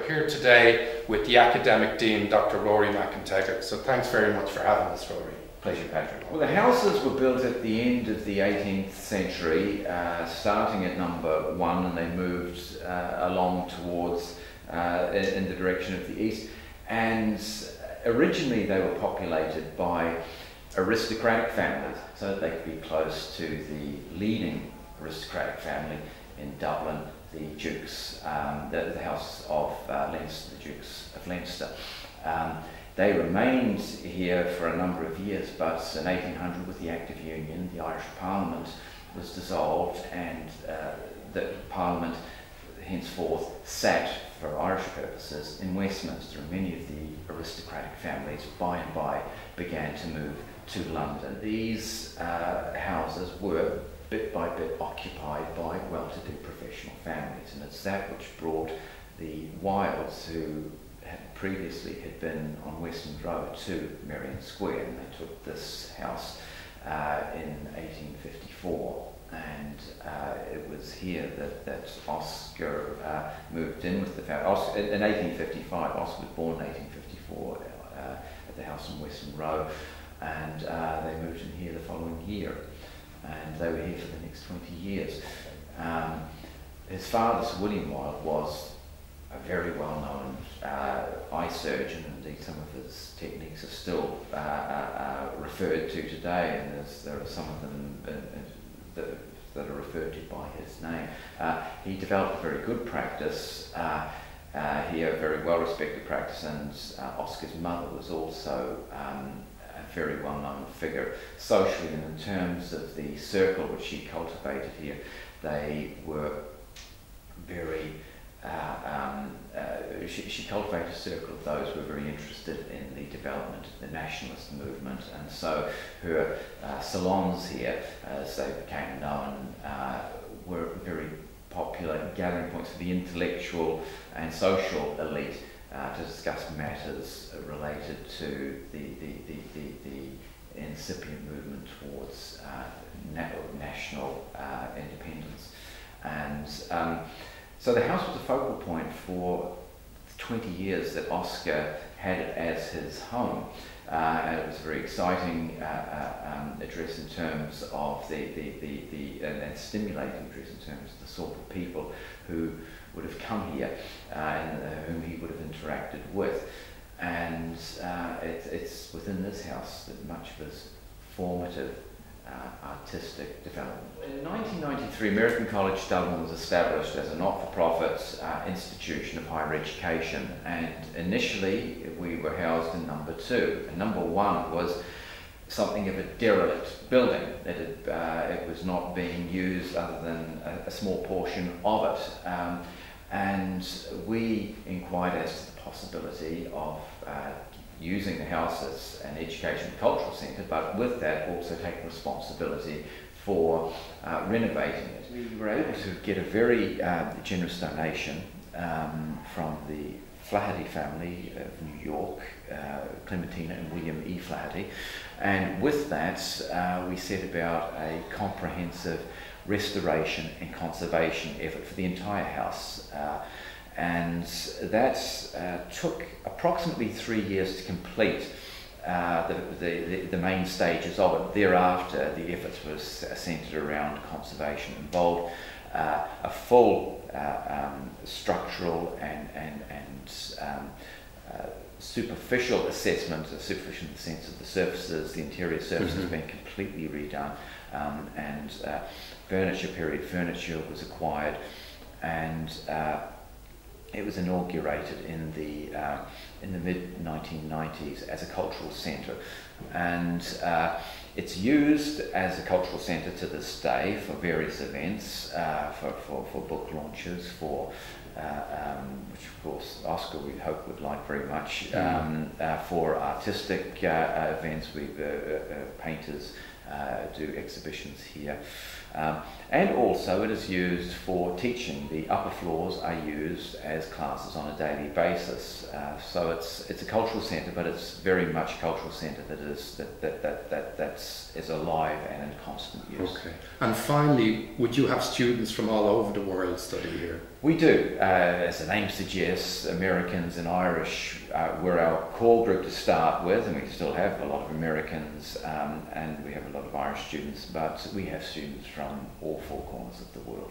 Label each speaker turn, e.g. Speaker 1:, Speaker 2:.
Speaker 1: here today with the Academic Dean, Dr. Rory McEntegart. So thanks very much for having us, Rory.
Speaker 2: Pleasure, Patrick. Well, the houses were built at the end of the 18th century, starting at number 1, and they moved along towards in the direction of the east. And originally they were populated by aristocratic families, so that they could be close to the leading aristocratic family in Dublin, the Dukes, the House of Leinster, the Dukes of Leinster. They remained here for a number of years, but in 1800, with the Act of Union, the Irish Parliament was dissolved, and the Parliament henceforth sat, for Irish purposes, in Westminster, and many of the aristocratic families by and by began to move to London. These houses were bit by bit occupied by well-to-do professional families, and it's that which brought the Wildes, who previously had been on Westland Road, to Merrion Square, and they took this house in 1854, and it was here that Oscar moved in with the family. In 1855, Oscar was born in 1854 at the house on Westland Road, and they moved in here the following year, and they were here for the next 20 years. His father, Sir William Wilde, was a very well-known eye surgeon. Indeed, some of his techniques are still referred to today, and there are some of them that are referred to by his name. He developed a very good practice here, a very well-respected practice, and Oscar's mother was also a very well-known figure socially, and in terms of the circle which she cultivated here, they were very she cultivated a circle of those who were very interested in the development of the nationalist movement, and so her salons here, as they became known, were very popular gathering points for the intellectual and social elite to discuss matters related to the incipient movement towards national independence. And so the house was a focal point for 20 years that Oscar had it as his home. And it was a very exciting address in terms of and stimulating address in terms of the sort of people who would have come here and whom he would have interacted with. And it's within this house that much of his formative artistic development. In 1993, American College Dublin was established as a not-for-profit institution of higher education, and initially we were housed in number 2. And number 1 was something of a derelict building. It was not being used other than a small portion of it. And we inquired as to the possibility of using the house as an education and cultural centre, but with that also taking responsibility for renovating it. We were able to get a very generous donation from the Flaherty family of New York, Clementina and William E. Flaherty, and with that we set about a comprehensive restoration and conservation effort for the entire house. And that took approximately 3 years to complete the main stages of it. Thereafter, the efforts was centred around conservation, involved a full structural and superficial assessment, superficial in the sense of the surfaces, the interior surfaces being completely redone, and period furniture was acquired, and it was inaugurated in the mid-1990s as a cultural centre, and it's used as a cultural centre to this day for various events, for book launches, for which of course Oscar we hope would like very much, for artistic events. Painters do exhibitions here. And also it is used for teaching. The upper floors are used as classes on a daily basis. So it's a cultural centre, but it's very much a cultural centre that is alive and in constant use.
Speaker 1: Okay. And finally, would you have students from all over the world study here?
Speaker 2: We do. As the name suggests, Americans and Irish were our core group to start with, and we still have a lot of Americans, and we have a lot of Irish students, but we have students from all four corners of the world.